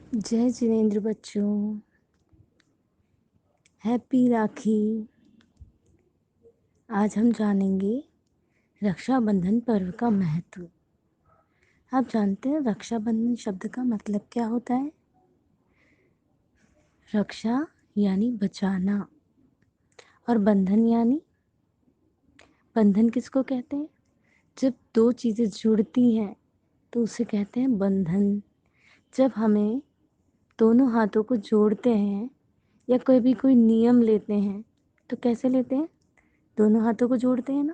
जय जिनेंद्र बच्चों, हैप्पी राखी। आज हम जानेंगे रक्षाबंधन पर्व का महत्व। आप जानते हैं रक्षाबंधन शब्द का मतलब क्या होता है? रक्षा यानी बचाना और बंधन यानी बंधन किसको कहते हैं? जब दो चीज़ें जुड़ती हैं तो उसे कहते हैं बंधन। जब हमें दोनों हाथों को जोड़ते हैं या कोई नियम लेते हैं तो कैसे लेते हैं? दोनों हाथों को जोड़ते हैं ना,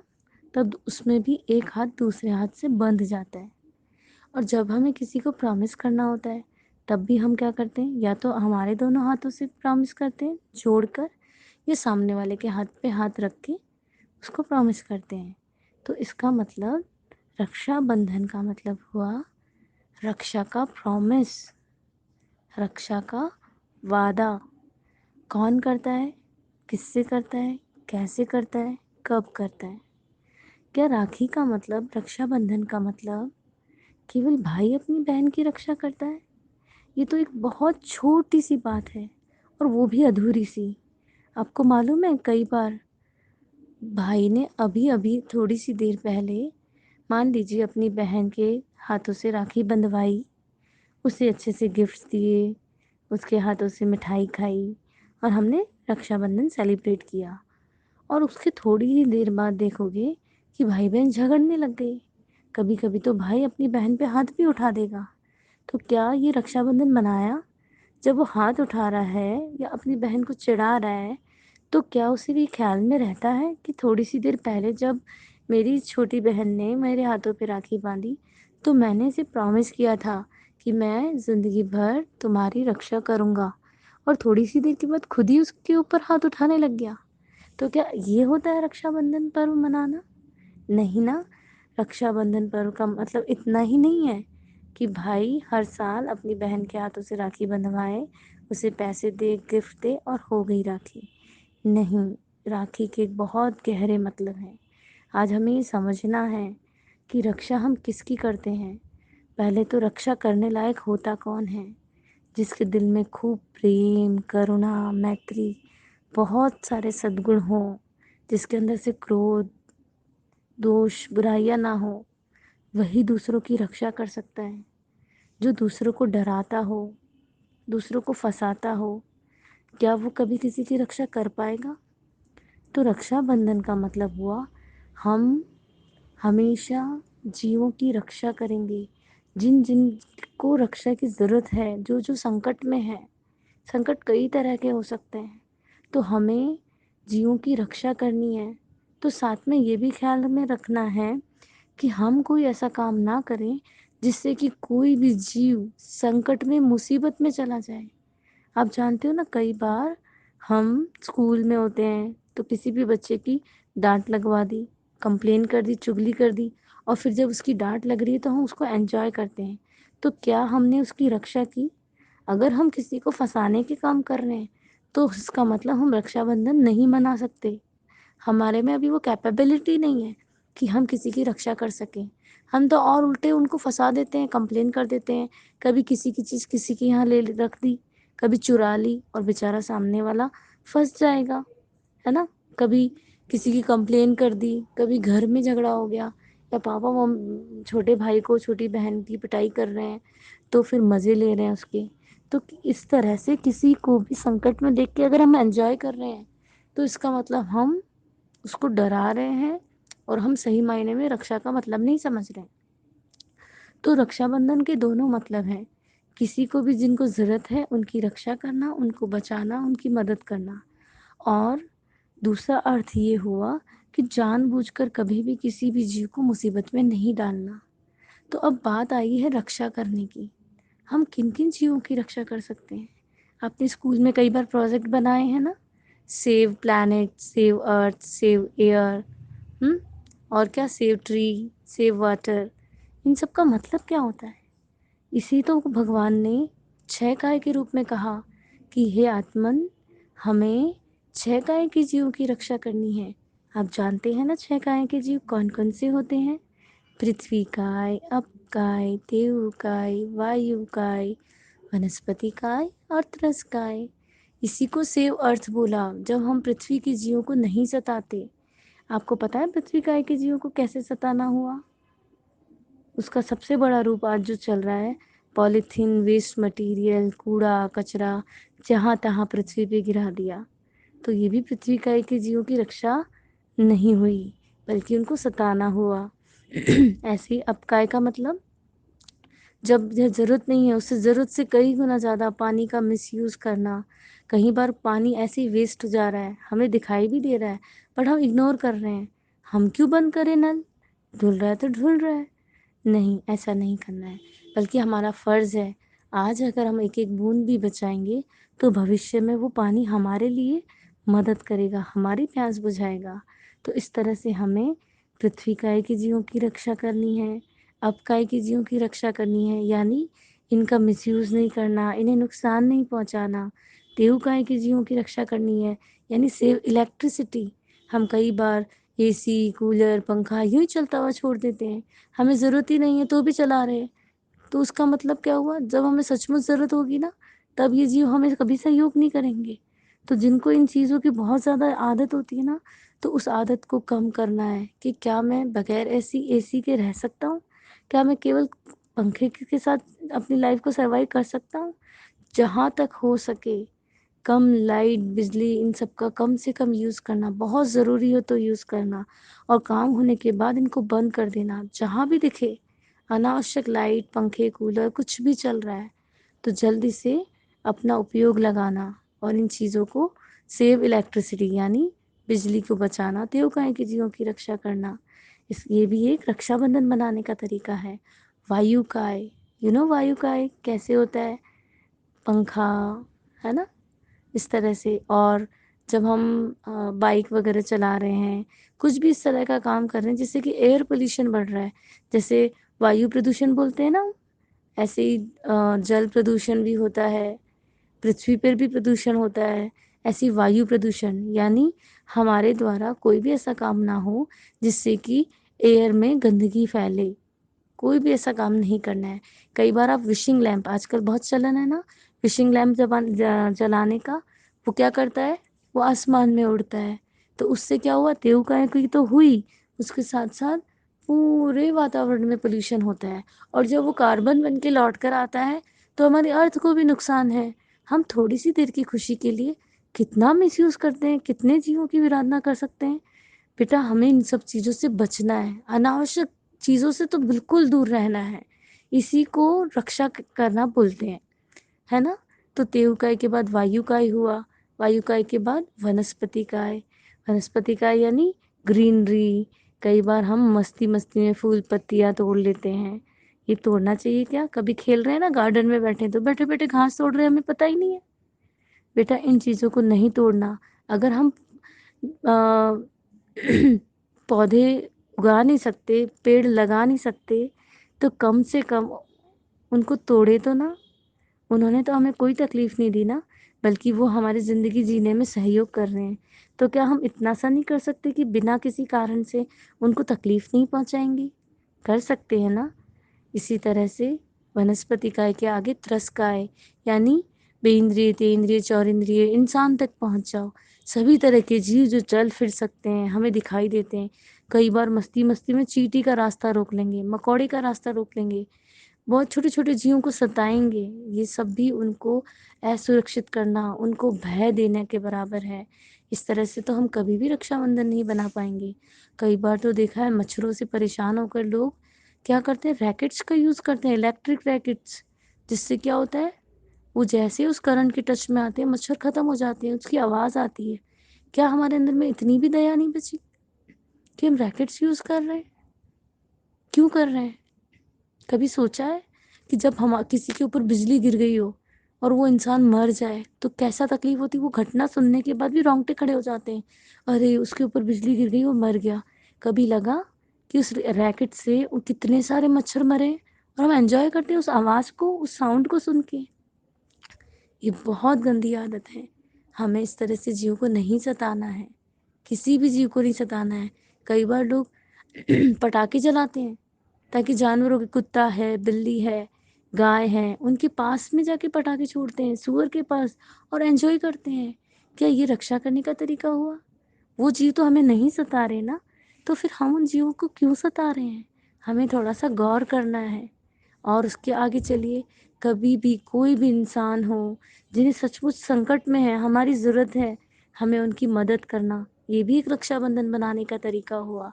तब उसमें भी एक हाथ दूसरे हाथ से बंध जाता है। और जब हमें किसी को प्रॉमिस करना होता है तब भी हम क्या करते हैं? या तो हमारे दोनों हाथों से प्रॉमिस करते हैं जोड़कर, या सामने वाले के हाथ पे हाथ रख के उसको प्रॉमिस करते हैं। तो इसका मतलब रक्षाबंधन का मतलब हुआ रक्षा का प्रॉमिस, रक्षा का वादा। कौन करता है, किससे करता है, कैसे करता है, कब करता है? क्या राखी का मतलब, रक्षाबंधन का मतलब केवल भाई अपनी बहन की रक्षा करता है? ये तो एक बहुत छोटी सी बात है और वो भी अधूरी सी। आपको मालूम है, कई बार भाई ने अभी अभी थोड़ी सी देर पहले, मान लीजिए, अपनी बहन के हाथों से राखी बंधवाई, उसे अच्छे से गिफ्ट्स दिए, उसके हाथों से मिठाई खाई और हमने रक्षाबंधन सेलिब्रेट किया। और उसके थोड़ी ही देर बाद देखोगे कि भाई बहन झगड़ने लग गए। कभी कभी तो भाई अपनी बहन पे हाथ भी उठा देगा। तो क्या ये रक्षाबंधन मनाया? जब वो हाथ उठा रहा है या अपनी बहन को चिढ़ा रहा है तो क्या उसे भी ख्याल में रहता है कि थोड़ी सी देर पहले जब मेरी छोटी बहन ने मेरे हाथों पे राखी बांधी तो मैंने इसे प्रॉमिस किया था कि मैं ज़िंदगी भर तुम्हारी रक्षा करूँगा, और थोड़ी सी देर के बाद खुद ही उसके ऊपर हाथ उठाने लग गया। तो क्या ये होता है रक्षाबंधन पर्व मनाना? नहीं ना। रक्षाबंधन पर्व का मतलब इतना ही नहीं है कि भाई हर साल अपनी बहन के हाथों से राखी बंधवाए, उसे पैसे दे, गिफ्ट दे और हो गई राखी। नहीं, राखी के बहुत गहरे मतलब हैं। आज हमें ये समझना है कि रक्षा हम किसकी करते हैं। पहले तो रक्षा करने लायक होता कौन है? जिसके दिल में खूब प्रेम, करुणा, मैत्री, बहुत सारे सद्गुण हों, जिसके अंदर से क्रोध, दोष, बुराइयां ना हो, वही दूसरों की रक्षा कर सकता है। जो दूसरों को डराता हो, दूसरों को फंसाता हो, क्या वो कभी किसी की रक्षा कर पाएगा? तो रक्षाबंधन का मतलब हुआ हम हमेशा जीवों की रक्षा करेंगे। जिन जिन को रक्षा की ज़रूरत है, जो जो संकट में है, संकट कई तरह के हो सकते हैं, तो हमें जीवों की रक्षा करनी है। तो साथ में ये भी ख्याल में रखना है कि हम कोई ऐसा काम ना करें जिससे कि कोई भी जीव संकट में, मुसीबत में चला जाए। आप जानते हो ना, कई बार हम स्कूल में होते हैं तो किसी भी बच्चे की डांट लगवा दी, कंप्लेन कर दी, चुगली कर दी, और फिर जब उसकी डांट लग रही है तो हम उसको एंजॉय करते हैं। तो क्या हमने उसकी रक्षा की? अगर हम किसी को फंसाने के काम कर रहे हैं तो इसका मतलब हम रक्षाबंधन नहीं मना सकते। हमारे में अभी वो कैपेबिलिटी नहीं है कि हम किसी की रक्षा कर सकें। हम तो और उल्टे उनको फंसा देते हैं, कंप्लेन कर देते हैं। कभी किसी की चीज़ किसी के यहाँ ले रख दी, कभी चुरा ली, और बेचारा सामने वाला फंस जाएगा, है ना? कभी किसी की कंप्लेन कर दी, कभी घर में झगड़ा हो गया, या पापा मम छोटे भाई को छोटी बहन की पिटाई कर रहे हैं तो फिर मज़े ले रहे हैं उसके। तो इस तरह से किसी को भी संकट में देख के अगर हम एंजॉय कर रहे हैं तो इसका मतलब हम उसको डरा रहे हैं और हम सही मायने में रक्षा का मतलब नहीं समझ रहे हैं। तो रक्षाबंधन के दोनों मतलब हैं। किसी को भी जिनको ज़रूरत है उनकी रक्षा करना, उनको बचाना, उनकी मदद करना। और दूसरा अर्थ ये हुआ कि जानबूझकर कभी भी किसी भी जीव को मुसीबत में नहीं डालना। तो अब बात आई है रक्षा करने की। हम किन किन जीवों की रक्षा कर सकते हैं? आपने स्कूल में कई बार प्रोजेक्ट बनाए हैं ना, save planet, save earth, save air, हम्म और क्या, सेव ट्री, सेव वाटर। इन सब का मतलब क्या होता है? इसी तो भगवान ने छह काय के रूप में कहा कि हे आत्मन, हमें छह काय के जीवों की रक्षा करनी है। आप जानते हैं ना छह काय के जीव कौन कौन से होते हैं? पृथ्वी काय, अप काय, देव काय, वायु काय, वनस्पति काय और त्रस काय। इसी को सेव अर्थ बोला जब हम पृथ्वी के जीवों को नहीं सताते। आपको पता है पृथ्वी काय के जीवों को कैसे सताना हुआ? उसका सबसे बड़ा रूप आज जो चल रहा है, पॉलीथीन, वेस्ट मटेरियल, कूड़ा कचरा जहाँ तहाँ पृथ्वी पे गिरा दिया। तो ये भी पृथ्वी काय के जीवों की रक्षा नहीं हुई, बल्कि उनको सताना हुआ। ऐसे ही अपकाय का मतलब जब ज़रूरत नहीं है उससे ज़रूरत से कई गुना ज़्यादा पानी का मिसयूज़ करना। कई बार पानी ऐसे ही वेस्ट हो जा रहा है, हमें दिखाई भी दे रहा है, बट हम इग्नोर कर रहे हैं। हम क्यों बंद करें नल? धुल रहा है तो धुल रहा है। नहीं, ऐसा नहीं करना है, बल्कि हमारा फ़र्ज़ है। आज अगर हम एक-एक बूँद भी बचाएँगे, तो भविष्य में वो पानी हमारे लिए मदद करेगा, हमारी प्यास बुझाएगा। तो इस तरह से हमें पृथ्वी काय के जीवों की रक्षा करनी है, अपकाय के जीवों की रक्षा करनी है, यानी इनका मिसयूज़ नहीं करना, इन्हें नुकसान नहीं पहुँचाना। देवकाय के जीवों की रक्षा करनी है, यानी सेव इलेक्ट्रिसिटी। हम कई बार एसी, कूलर, पंखा यूँ ही चलता हुआ छोड़ देते हैं। हमें ज़रूरत ही नहीं है तो भी चला रहे हैं। तो उसका मतलब क्या हुआ? जब हमें सचमुच ज़रूरत होगी ना, तब ये जीव हमें कभी सहयोग नहीं करेंगे। तो जिनको इन चीज़ों की बहुत ज़्यादा आदत होती है ना, तो उस आदत को कम करना है कि क्या मैं बगैर एसी के रह सकता हूँ? क्या मैं केवल पंखे के साथ अपनी लाइफ़ को सर्वाइव कर सकता हूँ? जहाँ तक हो सके कम लाइट, बिजली इन सब का कम से कम यूज़ करना, बहुत ज़रूरी हो तो यूज़ करना और काम होने के बाद इनको बंद कर देना। जहाँ भी दिखे अनावश्यक लाइट, पंखे, कूलर कुछ भी चल रहा है, तो जल्दी से अपना उपयोग लगाना और इन चीज़ों को सेव इलेक्ट्रिसिटी यानी बिजली को बचाना, देवकाय के जीवों की रक्षा करना। ये भी एक रक्षाबंधन मनाने का तरीका है। वायुकाय, वायुकाय कैसे होता है? पंखा, है ना? इस तरह से। और जब हम बाइक वगैरह चला रहे हैं, कुछ भी इस तरह का काम कर रहे हैं जिससे कि एयर पोल्यूशन बढ़ रहा है, जैसे वायु प्रदूषण बोलते हैं ना, ऐसे ही जल प्रदूषण भी होता है, पृथ्वी पर भी प्रदूषण होता है। ऐसी वायु प्रदूषण यानी हमारे द्वारा कोई भी ऐसा काम ना हो जिससे कि एयर में गंदगी फैले। कोई भी ऐसा काम नहीं करना है। कई बार आप विशिंग लैंप, आजकल बहुत चलन है ना विशिंग लैंप जलाने का, वो क्या करता है? वो आसमान में उड़ता है। तो उससे क्या हुआ? देवकाय की तो हुई, उसके साथ साथ पूरे वातावरण में पोल्यूशन होता है। और जब वो कार्बन बन के लौट कर आता है तो हमारी अर्थ को भी नुकसान है। हम थोड़ी सी देर की खुशी के लिए कितना मिसयूज़ करते हैं, कितने जीवों की विराधना कर सकते हैं। बेटा हमें इन सब चीज़ों से बचना है, अनावश्यक चीज़ों से तो बिल्कुल दूर रहना है। इसी को रक्षा करना बोलते हैं, है ना? तो तेवकाय के बाद वायुकाय हुआ, वायुकाय के बाद वनस्पति काय। वनस्पति काय यानी ग्रीनरी। कई बार हम मस्ती मस्ती में फूल पत्तियाँ तोड़ लेते हैं। ये तोड़ना चाहिए क्या? कभी खेल रहे हैं ना गार्डन में बैठे तो बैठे बैठे घास तोड़ रहे हैं, हमें पता ही नहीं है। बेटा इन चीज़ों को नहीं तोड़ना। अगर हम अ, पौधे उगा नहीं सकते, पेड़ लगा नहीं सकते, तो कम से कम उनको तोड़े तो ना। उन्होंने तो हमें कोई तकलीफ़ नहीं दी ना, बल्कि वो हमारी ज़िंदगी जीने में सहयोग कर रहे हैं। तो क्या हम इतना सा नहीं कर सकते कि बिना किसी कारण से उनको तकलीफ़ नहीं पहुँचाएँगे? कर सकते हैं ना? इसी तरह से वनस्पति काय के आगे त्रस काय यानी बेइंद्रिय, तेंद्रिय, चौरिंद्रिय इंसान तक पहुँच जाओ। सभी तरह के जीव जो चल फिर सकते हैं, हमें दिखाई देते हैं। कई बार मस्ती-मस्ती में चींटी का रास्ता रोक लेंगे, मकोड़े का रास्ता रोक लेंगे, बहुत छोटे-छोटे जीवों को सताएँगे। ये सब भी उनको असुरक्षित करना, उनको भय देने के बराबर है। इस तरह से तो हम कभी भी रक्षाबंधन नहीं बना पाएँगे। कई बार तो देखा है मच्छरों से परेशान होकर लोग क्या करते हैं, रैकेट्स का यूज़ करते हैं, इलेक्ट्रिक रैकेट्स। जिससे क्या होता है, वो जैसे ही उस करंट के टच में आते हैं, मच्छर खत्म हो जाते हैं, उसकी आवाज़ आती है। क्या हमारे अंदर में इतनी भी दया नहीं बची कि हम रैकेट्स यूज़ कर रहे हैं? क्यों कर रहे हैं? कभी सोचा है कि जब हम किसी के ऊपर बिजली गिर गई हो और वो इंसान मर जाए तो कैसा तकलीफ होती है? वो घटना सुनने के बाद भी रोंगटे खड़े हो जाते हैं। अरे उसके ऊपर बिजली गिर गई, वो मर गया। कभी लगा कि उस रैकेट से वो कितने सारे मच्छर मरे और हम एंजॉय करते हैं उस आवाज़ को, उस साउंड को सुन के। ये बहुत गंदी आदत है। हमें इस तरह से जीव को नहीं सताना है, किसी भी जीव को नहीं सताना है। कई बार लोग पटाखे जलाते हैं ताकि जानवरों के, कुत्ता है, बिल्ली है, گائے ہیں ان کے پاس میں جا کے پٹاخے چھوڑتے ہیں، سور کے پاس، اور انجوائے کرتے ہیں، کیا یہ رکشا کرنے کا طریقہ ہوا؟ وہ جیو تو ہمیں نہیں ستا رہے نا، تو پھر ہم ان جیووں کو کیوں ستا رہے ہیں؟ ہمیں تھوڑا سا غور کرنا ہے۔ اور اس کے آگے چلیے، کبھی بھی کوئی بھی انسان ہو جنہیں سچ مچ سنکٹ میں ہے، ہماری ضرورت ہے، ہمیں ان کی مدد کرنا، یہ بھی ایک رکشا بندھن بنانے کا طریقہ ہوا۔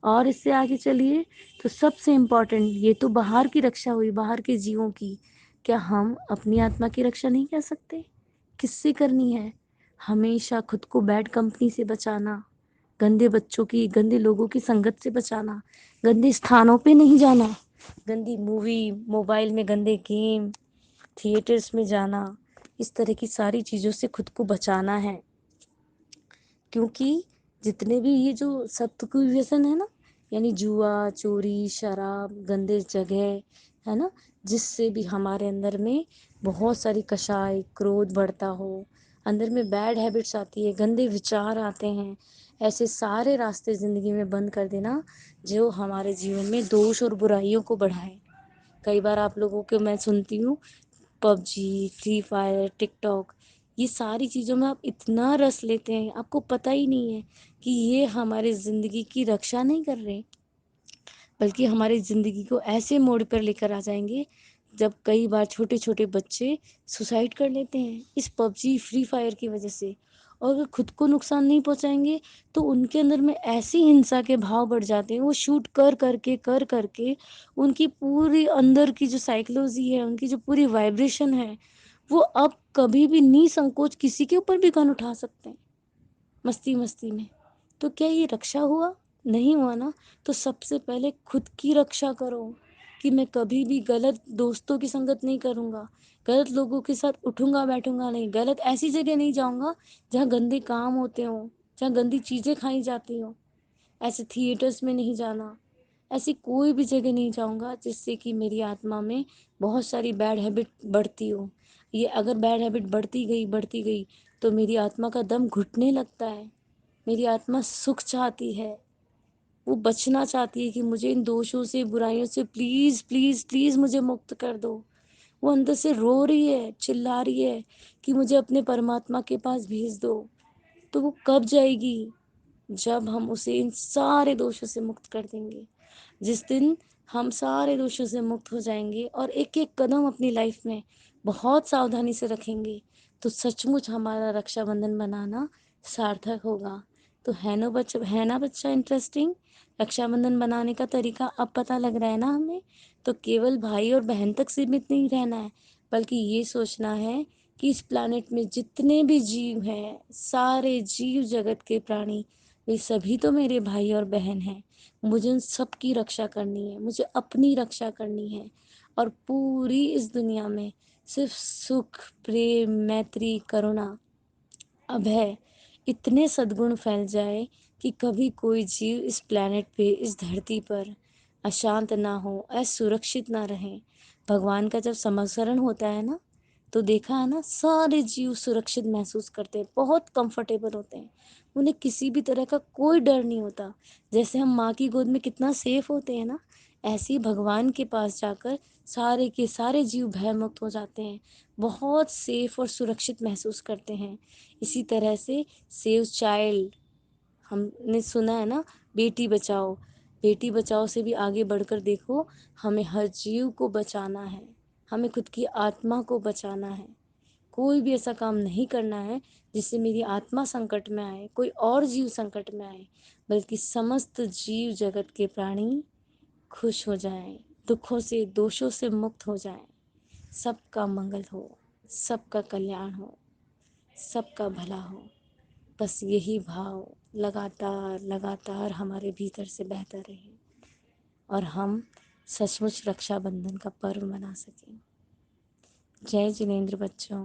اور اس سے آگے چلیے تو سب سے امپورٹنٹ، یہ تو باہر کی رکشا ہوئی، باہر کے جیووں کی، کیا ہم اپنی آتما کی رکشا نہیں کر سکتے؟ کس سے کرنی ہے؟ ہمیشہ خود کو بیڈ کمپنی سے بچانا، گندے بچوں کی، گندے لوگوں کی سنگت سے بچانا، گندے استھانوں پہ نہیں جانا، گندی مووی، موبائل میں گندے گیم، تھیٹرز میں جانا، اس طرح کی ساری چیزوں سے خود کو بچانا ہے۔ کیونکہ جتنے بھی یہ جو سب کوئی ویسن ہے نا، یعنی جوا، چوری، شراب، گندے جگہ ہے نا، جس سے بھی ہمارے اندر میں بہت ساری کشائے، کرودھ بڑھتا ہو، اندر میں بیڈ ہیبٹس آتی ہے، گندے وچار آتے ہیں، ایسے سارے راستے زندگی میں بند کر دینا جو ہمارے جیون میں دوش اور برائیوں کو بڑھائے۔ کئی بار آپ لوگوں کے میں سنتی ہوں پب جی، فری فائر، ٹک ٹاک، یہ ساری چیزوں میں آپ اتنا رس لیتے ہیں، آپ کو پتہ ہی نہیں ہے کہ یہ ہمارے زندگی کی رکشا نہیں کر رہے، بلکہ ہماری زندگی کو ایسے موڑ پر لے کر آ جائیں گے جب کئی بار چھوٹے چھوٹے بچے سوسائڈ کر لیتے ہیں اس پب جی، فری فائر کی وجہ سے، اور اگر خود کو نقصان نہیں پہنچائیں گے تو ان کے اندر میں ایسی ہنسا کے بھاؤ بڑھ جاتے ہیں، وہ شوٹ کر کے ان کی پوری اندر کی جو سائیکلوجی ہے، ان کی جو پوری وائبریشن ہے، وہ اب کبھی بھی نی سنکوچ کسی کے اوپر بھی گن اٹھا سکتے ہیں مستی مستی میں۔ تو کیا یہ رکشا ہوا؟ نہیں ہوا نا۔ تو سب سے پہلے خود کی رکشا کرو کہ میں کبھی بھی غلط دوستوں کی سنگت نہیں کروں گا، غلط لوگوں کے ساتھ اٹھوں گا بیٹھوں گا نہیں، غلط ایسی جگہ نہیں جاؤں گا جہاں گندے کام ہوتے ہوں، جہاں گندی چیزیں کھائی جاتی ہوں، ایسے تھیٹرز میں نہیں جانا، ایسی کوئی بھی جگہ نہیں جاؤں گا جس سے کہ میری آتما میں بہت ساری بیڈ ہیبٹ بڑھتی ہو۔ یہ اگر بیڈ ہیبٹ بڑھتی گئی تو میری آتما کا دم گھٹنے لگتا ہے، میری آتما سکھ چاہتی ہے، وہ بچنا چاہتی ہے کہ مجھے ان دوشوں سے، برائیوں سے پلیز پلیز پلیز مجھے مکت کر دو۔ وہ اندر سے رو رہی ہے، چلا رہی ہے کہ مجھے اپنے پرماتما کے پاس بھیج دو۔ تو وہ کب جائے گی؟ جب ہم اسے ان سارے دوشوں سے مکت کر دیں گے۔ جس دن ہم سارے دوشوں سے مکت ہو جائیں گے اور ایک ایک قدم اپنی لائف میں بہت ساودھانی سے رکھیں گے تو سچ مچ ہمارا رکشا بندھن بنانا سارتھک ہوگا۔ تو ہے نا بچہ انٹرسٹنگ؟ رکشا بندھن بنانے کا طریقہ اب پتہ لگ رہا ہے نا ہمیں؟ تو کیول بھائی اور بہن تک سیمت نہیں رہنا ہے، بلکہ یہ سوچنا ہے کہ اس پلانٹ میں جتنے بھی جیو ہیں، سارے جیو جگت کے پرانی، یہ سبھی تو میرے بھائی اور بہن ہیں۔ مجھے ان سب کی رکشا کرنی ہے، مجھے اپنی رکشا کرنی ہے، اور پوری اس دنیا میں صرف سکھ، پریم، میتری، کرونا، ابھے، اتنے سدگن پھیل جائے کہ کبھی کوئی جیو اس پلانٹ پہ، اس دھرتی پر اشانت نہ ہو، اسرکشت نہ رہیں۔ بھگوان کا جب سمسرن ہوتا ہے نا تو دیکھا ہے نا، سارے جیو سرکشت محسوس کرتے ہیں، بہت کمفرٹیبل ہوتے ہیں، انہیں کسی بھی طرح کا کوئی ڈر نہیں ہوتا۔ جیسے ہم ماں کی گود میں کتنا سیف ہوتے ہیں نا، ایسے ہی بھگوان کے پاس جا کر سارے کے سارے جیو بھے مکت ہو جاتے ہیں، بہت سیف اور سرکشت محسوس کرتے ہیں۔ اسی طرح سے سیو چائلڈ، ہم نے سنا ہے نا، بیٹی بچاؤ، بیٹی بچاؤ سے بھی آگے بڑھ کر دیکھو، ہمیں ہر جیو کو بچانا ہے، ہمیں خود کی آتما کو بچانا ہے۔ کوئی بھی ایسا کام نہیں کرنا ہے جس سے میری آتما سنکٹ میں آئے، کوئی اور جیو سنکٹ میں آئے، بلکہ سمست جیو جگت کے پرانی خوش ہو جائیں، دکھوں سے، دوشوں سے مکت ہو جائیں، سب کا منگل ہو، سب کا کلیان ہو، سب کا بھلا ہو۔ بس یہی بھاؤ لگاتار ہمارے بھیتر سے بہتا رہے اور ہم سچ مچ رکشا بندھن کا پرو منا سکیں۔ جے جنیندر بچوں۔